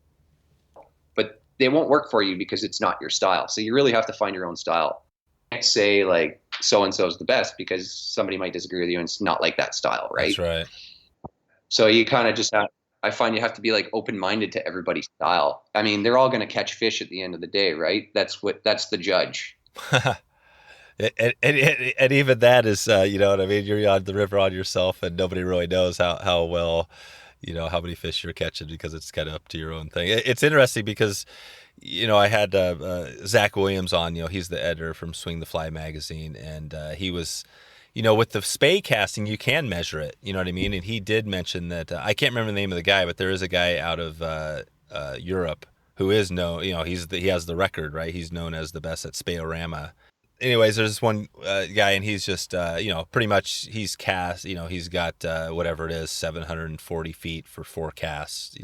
but they won't work for you because it's not your style. So you really have to find your own style. You can't say like so-and-so is the best because somebody might disagree with you and it's not like that style, right? That's right. So you kind of just I find you have to be like open-minded to everybody's style. I mean, they're all going to catch fish at the end of the day, right? That's the judge. And even that is, you know what I mean? You're on the river on yourself, and nobody really knows how well, how many fish you're catching, because it's kind of up to your own thing. It's interesting because, I had Zach Williams on. He's the editor from Swing the Fly magazine, and he was, with the spey casting, you can measure it. You know what I mean? And he did mention that I can't remember the name of the guy, but there is a guy out of Europe who is known. He has the record, right? He's known as the best at speyorama. Anyways, there's this one guy, and he's just, pretty much he's cast, he's got whatever it is, 740 feet for 4 casts.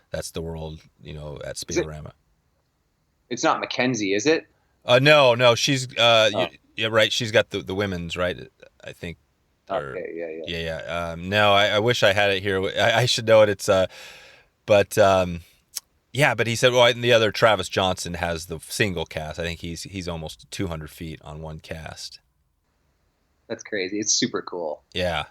That's the world, at speyorama. It's not Mackenzie, is it? No, she's, yeah, right. She's got the women's, right? I think. Okay, Yeah. No, I wish I had it here. I should know it. But yeah, but he said, well, and the other Travis Johnson has the single cast. I think he's almost 200 feet on one cast. That's crazy. It's super cool. Yeah.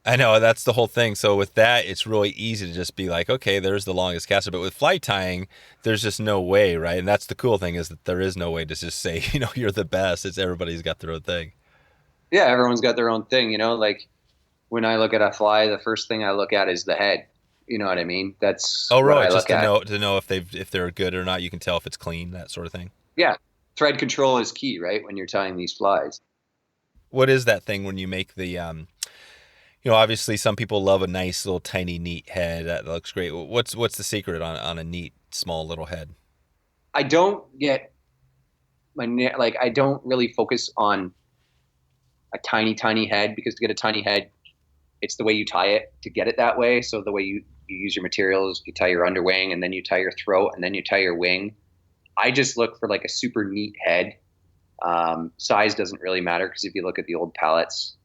I know, that's the whole thing. So with that, it's really easy to just be like, okay, there's the longest caster. But with fly tying, there's just no way, right? And that's the cool thing, is that there is no way to just say, you're the best. It's everybody's got their own thing. Yeah, everyone's got their own thing. Like when I look at a fly, the first thing I look at is the head. You know what I mean? That's right. Just to know if they're good or not. You can tell if it's clean, that sort of thing. Yeah, thread control is key, right? When you're tying these flies. What is that thing when you make the obviously some people love a nice little tiny neat head that looks great. What's the secret on a neat small little head? I don't get I don't really focus on a tiny head, because to get a tiny head, it's the way you tie it to get it that way. So the way you use your materials, you tie your underwing, and then you tie your throat, and then you tie your wing. I just look for like a super neat head. Size doesn't really matter, because if you look at the old pallets,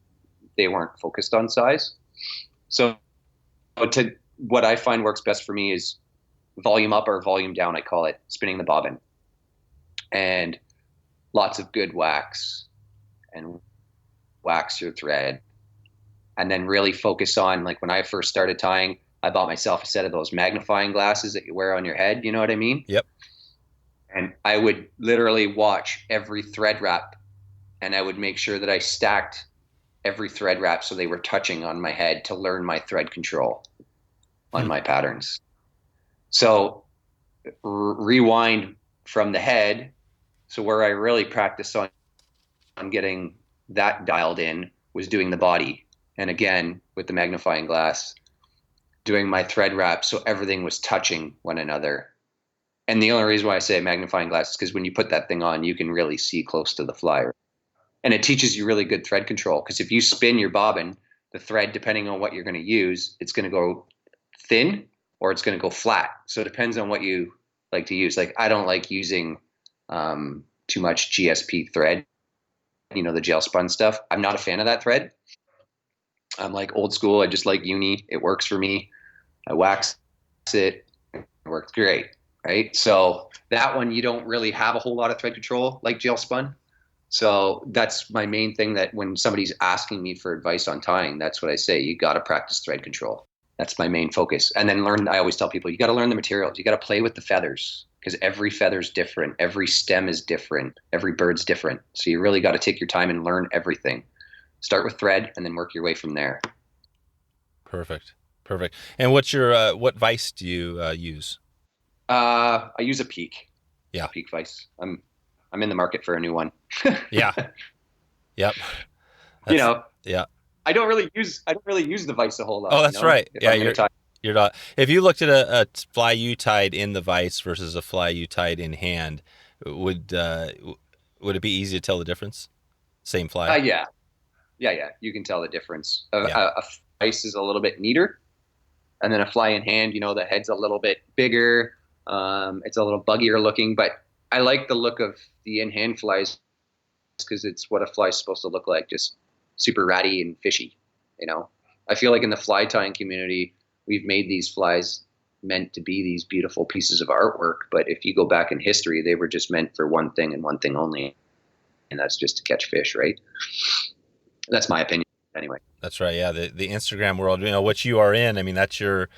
they weren't focused on size. So what I find works best for me is volume up or volume down, I call it, spinning the bobbin. And lots of good wax, and wax your thread. And then really focus on, like when I first started tying, I bought myself a set of those magnifying glasses that you wear on your head. You know what I mean? Yep. And I would literally watch every thread wrap, and I would make sure that I stacked every thread wrap so they were touching on my head to learn my thread control on my patterns. So rewind from the head. So where I really practiced on getting that dialed in was doing the body. And again, with the magnifying glass, doing my thread wrap so everything was touching one another. And the only reason why I say magnifying glass is because when you put that thing on, you can really see close to the fly. And it teaches you really good thread control, because if you spin your bobbin, the thread, depending on what you're going to use, it's going to go thin or it's going to go flat. So it depends on what you like to use. Like I don't like using too much GSP thread, the gel spun stuff. I'm not a fan of that thread. I'm like old school. I just like uni. It works for me. I wax it. It works great. Right. So that one, you don't really have a whole lot of thread control like gel spun. So that's my main thing, that when somebody's asking me for advice on tying, that's what I say. You got to practice thread control. That's my main focus. And then I always tell people, you got to learn the materials. You got to play with the feathers, because every feather's different. Every stem is different. Every bird's different. So you really got to take your time and learn everything. Start with thread and then work your way from there. Perfect. And what's your what vise do you use? I use a Peak. Yeah. Peak vise. I'm in the market for a new one. Yeah. Yep. Yeah. I don't really use the vise a whole lot. Oh, that's right. Yeah, you're not. If you looked at a fly you tied in the vise versus a fly you tied in hand, would it be easy to tell the difference? Same fly. Yeah. You can tell the difference. Yeah. A vise is a little bit neater, and then a fly in hand, the head's a little bit bigger. It's a little buggier looking, but I like the look of the in-hand flies because it's what a fly is supposed to look like, just super ratty and fishy. I feel like in the fly tying community, we've made these flies meant to be these beautiful pieces of artwork. But if you go back in history, they were just meant for one thing and one thing only, and that's just to catch fish, right? That's my opinion, anyway. That's right. Yeah, the Instagram world, which you are in. I mean, that's your.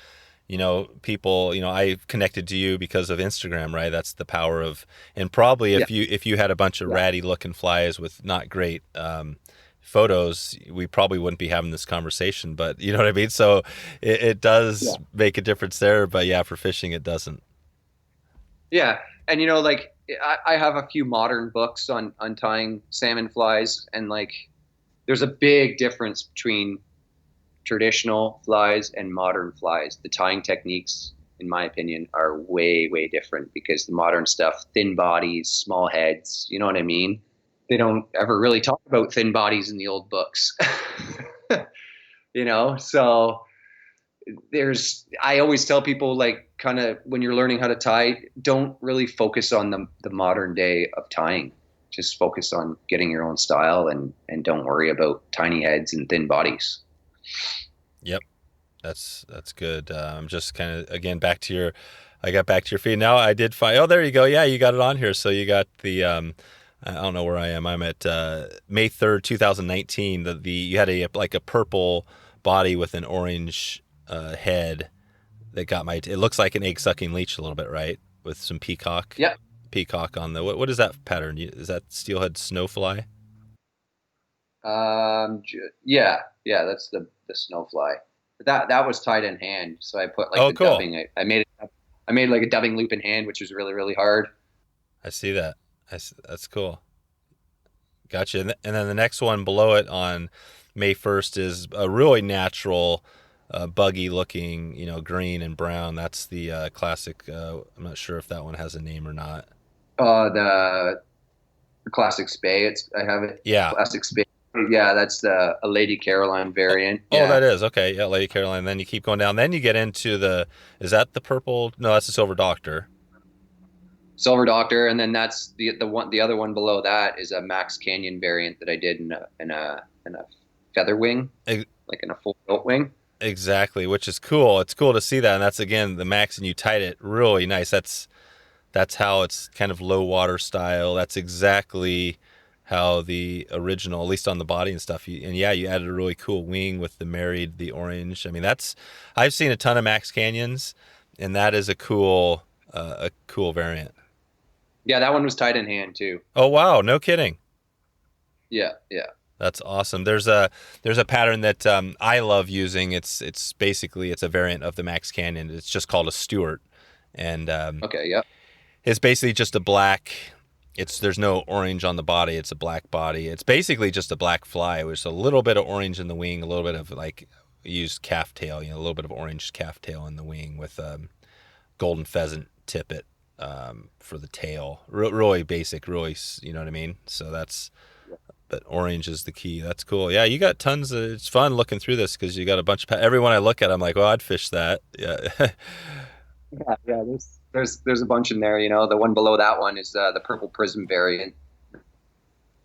People, I connected to you because of Instagram, right? That's the power of, and probably if you had a bunch of ratty looking flies with not great photos, we probably wouldn't be having this conversation, but you know what I mean? So it does make a difference there, but yeah, for fishing, it doesn't. Yeah. And I have a few modern books on tying salmon flies, and there's a big difference between traditional flies and modern flies. The tying techniques, in my opinion, are way, way different, because the modern stuff, thin bodies, small heads, you know what I mean? They don't ever really talk about thin bodies in the old books. So I always tell people, kind of when you're learning how to tie, don't really focus on the modern day of tying. Just focus on getting your own style, and don't worry about tiny heads and thin bodies. Yep. That's good. I'm just kind of, again, I got back to your feed. Now I did find, oh, there you go. Yeah, you got it on here. So you got the, I don't know where I am. I'm at May 3rd, 2019. You had a purple body with an orange head that got it looks like an egg sucking leech a little bit, right? With some peacock. Yeah. Peacock on what is that pattern? Is that Steelhead snowfly? Yeah, that's the snowfly. That was tied in hand, so I put cool. dubbing. I made like a dubbing loop in hand, which was really, really hard. I see that. That's cool. Gotcha. And then the next one below it on May 1st is a really natural, buggy looking, green and brown. That's the classic. I'm not sure if that one has a name or not. The classic spey. I have it. Yeah. Classic spey. Yeah, that's a Lady Caroline variant. Oh, that is. Okay. Yeah, Lady Caroline. Then you keep going down. Then you get into is that the purple? No, that's the Silver Doctor. Silver Doctor, and then that's the other one below that is a Max Canyon variant that I did in a feather wing, like in a full tilt wing. Exactly, which is cool. It's cool to see that, and that's again the Max, and you tied it really nice. That's how it's kind of low water style. That's exactly how the original, at least on the body and stuff. You added a really cool wing with the orange. I mean, I've seen a ton of Max Canyons, and that is a cool variant. Yeah, that one was tied in hand too. Oh wow, no kidding. Yeah. That's awesome. There's a pattern that I love using. It's basically a variant of the Max Canyon. It's just called a Stewart, and okay, yeah. It's basically just a black. There's no orange on the body. It's a black body. It's basically just a black fly with a little bit of orange in the wing, a little bit of used calf tail, a little bit of orange calf tail in the wing with golden pheasant tippet for the tail. Really basic, really, you know what I mean? So that's but orange is the key. That's cool. Yeah, you got tons of, it's fun looking through this because you got a bunch of, everyone I look at, I'm like, well, I'd fish that. Yeah. Yeah. There's a bunch in there. The one below that one is the purple prism variant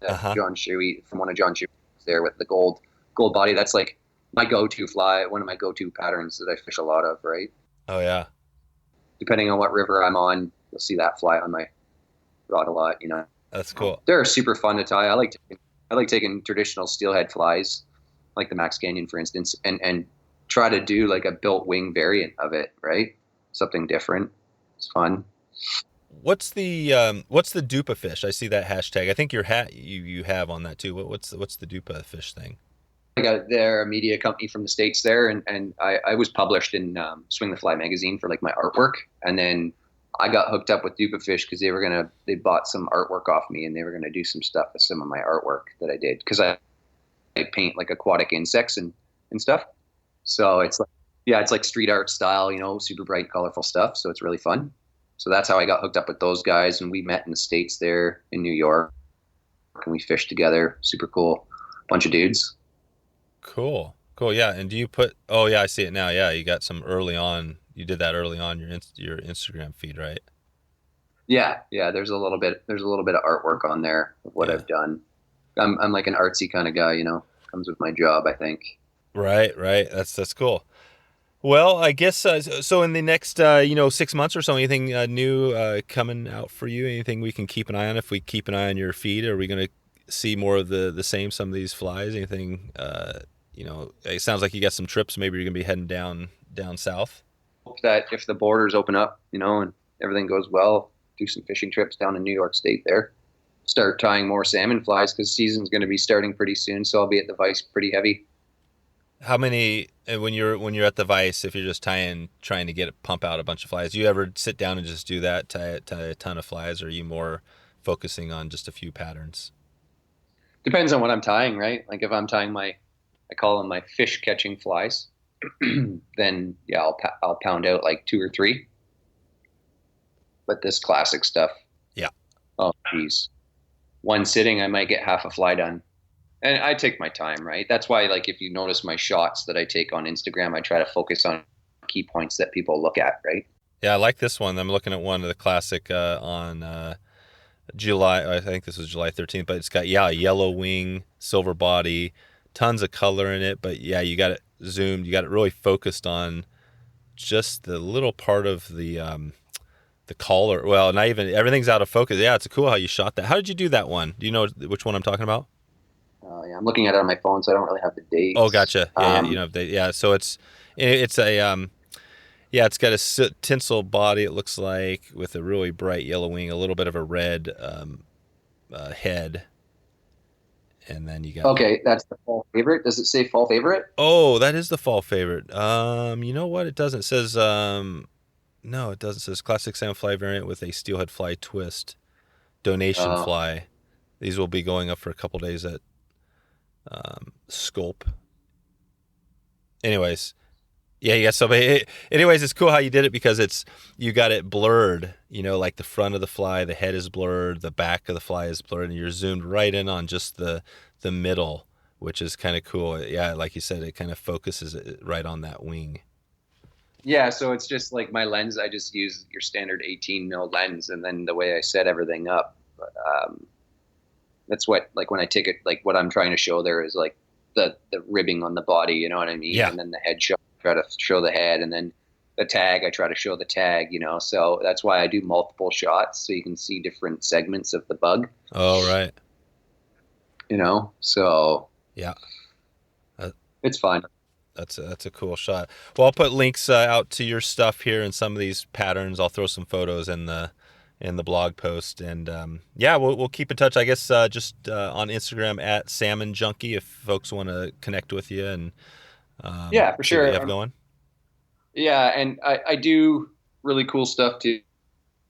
that John Shewey from one of John Shewey's there with the gold body. That's like my go-to fly, one of my go-to patterns that I fish a lot of, right? Oh yeah. Depending on what river I'm on, you'll see that fly on my rod a lot. That's cool. They're super fun to tie. I like taking traditional steelhead flies, like the Max Canyon, for instance, and try to do like a built wing variant of it, right? Something different. It's fun. What's the dupa fish? I see that hashtag. I think your hat you have on that too. What's the dupa fish thing? They're a media company from the States there, and I was published in Swing the Fly magazine for like my artwork, and then I got hooked up with Dupa Fish because they bought some artwork off me, and they were gonna do some stuff with some of my artwork that I did because I paint like aquatic insects and stuff. So it's like street art style, super bright, colorful stuff. So it's really fun. So that's how I got hooked up with those guys, and we met in the States there in New York, and we fished together. Super cool, bunch of dudes. Cool. Yeah. And do you put? Oh yeah, I see it now. Yeah, you got some early on. You did that early on your Instagram feed, right? Yeah. There's a little bit of artwork on there of what I've done. I'm like an artsy kind of guy, comes with my job, I think. Right. That's cool. Well, I guess so. In the next 6 months or so, anything new coming out for you? Anything we can keep an eye on? If we keep an eye on your feed, are we going to see more of the same? Some of these flies. Anything? It sounds like you got some trips. Maybe you're going to be heading down south. Hope that if the borders open up, and everything goes well, do some fishing trips down in New York State there. Start tying more salmon flies because season's going to be starting pretty soon. So I'll be at the Vice pretty heavy. How many when you're at the Vice, if you're just trying to pump out a bunch of flies, do you ever sit down and just do that, tie a ton of flies, or are you more focusing on just a few patterns? Depends on what I'm tying, right? Like if I'm tying I call them my fish catching flies, then yeah, I'll pound out like 2 or 3. But this classic stuff, yeah. Oh geez, one sitting I might get half a fly done. And I take my time, right? That's why, like, if you notice my shots that I take on Instagram, I try to focus on key points that people look at, right? Yeah, I like this one. I'm looking at one of the classic on July. I think this was July 13th, but it's got a yellow wing, silver body, tons of color in it. But yeah, you got it zoomed. You got it really focused on just the little part of the collar. Well, not even everything's out of focus. Yeah, it's cool how you shot that. How did you do that one? Do you know which one I'm talking about? Yeah, I'm looking at it on my phone, so I don't really have the dates. Oh, gotcha. Yeah, so it's a it's got a tinsel body. It looks like with a really bright yellow wing, a little bit of a red head, and then you got. Okay, that's the fall favorite. Does it say fall favorite? Oh, that is the fall favorite. You know what? It doesn't. It says no, it doesn't. It says classic salmon fly variant with a steelhead fly twist donation fly. These will be going up for a couple days at Sculp. Anyways, yeah. So, anyways, it's cool how you did it because you got it blurred. Like the front of the fly, the head is blurred, the back of the fly is blurred, and you're zoomed right in on just the middle, which is kind of cool. Yeah, like you said, it kind of focuses it right on that wing. Yeah, so it's just like my lens. I just use your standard 18 mil lens, and then the way I set everything up. That's what, like when I take it, like what I'm trying to show there is like the ribbing on the body, you know what I mean? Yeah. And then the head shot, try to show the head, and then the tag, I try to show the tag, so that's why I do multiple shots so you can see different segments of the bug. Oh, right. So yeah, it's fun. That's a cool shot. Well, I'll put links out to your stuff here and some of these patterns. I'll throw some photos in the blog post, and we'll keep in touch. I guess just on Instagram at Salmon Junkie if folks want to connect with you and yeah, for sure. What you have going. Yeah, and I do really cool stuff too.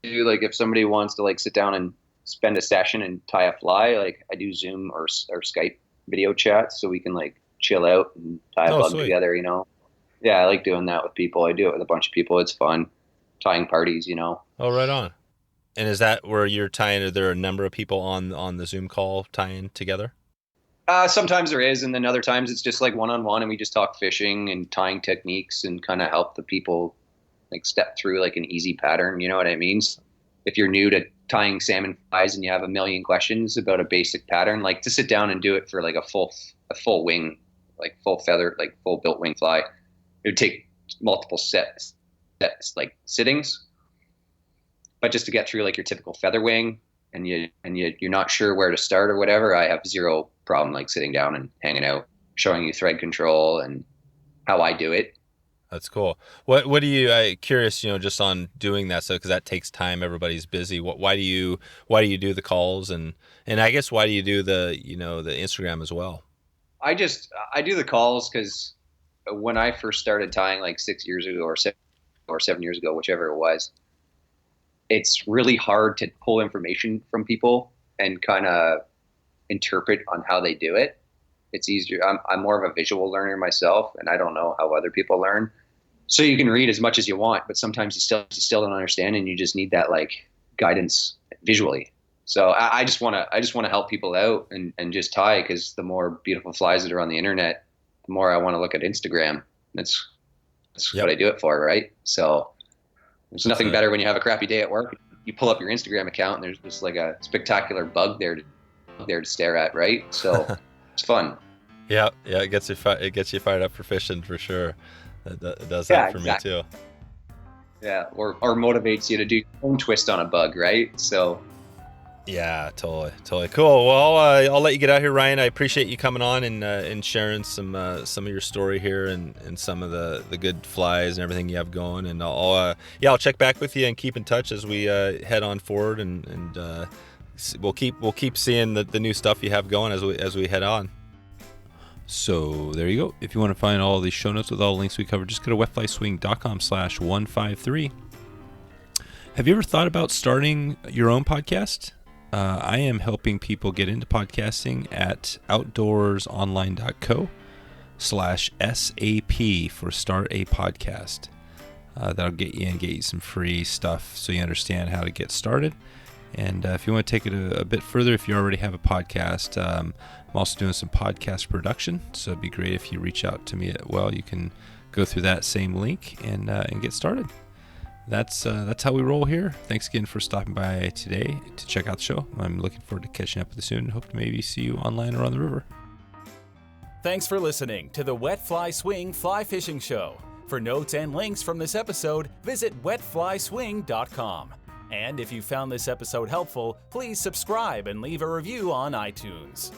Like if somebody wants to like sit down and spend a session and tie a fly, like I do Zoom or Skype video chats so we can like chill out and tie a bug together. Yeah, I like doing that with people. I do it with a bunch of people. It's fun tying parties. Oh, right on. And is that where you're tying? Are there a number of people on the Zoom call tying together? Sometimes there is, and then other times it's just like one-on-one, and we just talk fishing and tying techniques and kind of help the people like step through like an easy pattern. You know what I mean? So if you're new to tying salmon flies and you have a million questions about a basic pattern, like to sit down and do it for like a full wing, like full feather, like full built wing fly, it would take multiple sets like sittings. But just to get through like your typical feather wing, and you're not sure where to start or whatever, I have zero problem like sitting down and hanging out, showing you thread control and how I do it. That's cool. What do you curious, just on doing that stuff, because that takes time, everybody's busy. Why do you do the calls, and I guess why do you do the the Instagram as well? I do the calls because when I first started tying like 6 years ago or 7 years ago, whichever it was, it's really hard to pull information from people and kind of interpret on how they do it. It's easier. I'm more of a visual learner myself, and I don't know how other people learn. So you can read as much as you want, but sometimes you still don't understand, and you just need that like guidance visually. So I just want to help people out and just tie, because the more beautiful flies that are on the internet, the more I want to look at Instagram. That's Yep. what I do it for, right? So there's nothing better when you have a crappy day at work. You pull up your Instagram account, and there's just like a spectacular bug there to stare at, right? So it's fun. Yeah, it gets you fired up for fishing for sure. It does that for exactly. me too. Yeah, or motivates you to do your own twist on a bug, right? So Yeah, totally cool. Well, I'll let you get out here, Ryan. I appreciate you coming on and sharing some of your story here and some of the good flies and everything you have going. And I'll check back with you and keep in touch as we head on forward, and we'll keep seeing the new stuff you have going as we head on. So there you go. If you want to find all these show notes with all the links we covered, just go to wetflyswing.com/153. Have you ever thought about starting your own podcast? I am helping people get into podcasting at outdoorsonline.co/SAP for Start a Podcast. That'll get you some free stuff so you understand how to get started. And if you want to take it a bit further, if you already have a podcast, I'm also doing some podcast production. So it'd be great if you reach out to me you can go through that same link and get started. That's how we roll here. Thanks again for stopping by today to check out the show. I'm looking forward to catching up with you soon and hope to maybe see you online or on the river. Thanks for listening to the Wet Fly Swing Fly Fishing Show. For notes and links from this episode, visit wetflyswing.com. And if you found this episode helpful, please subscribe and leave a review on iTunes.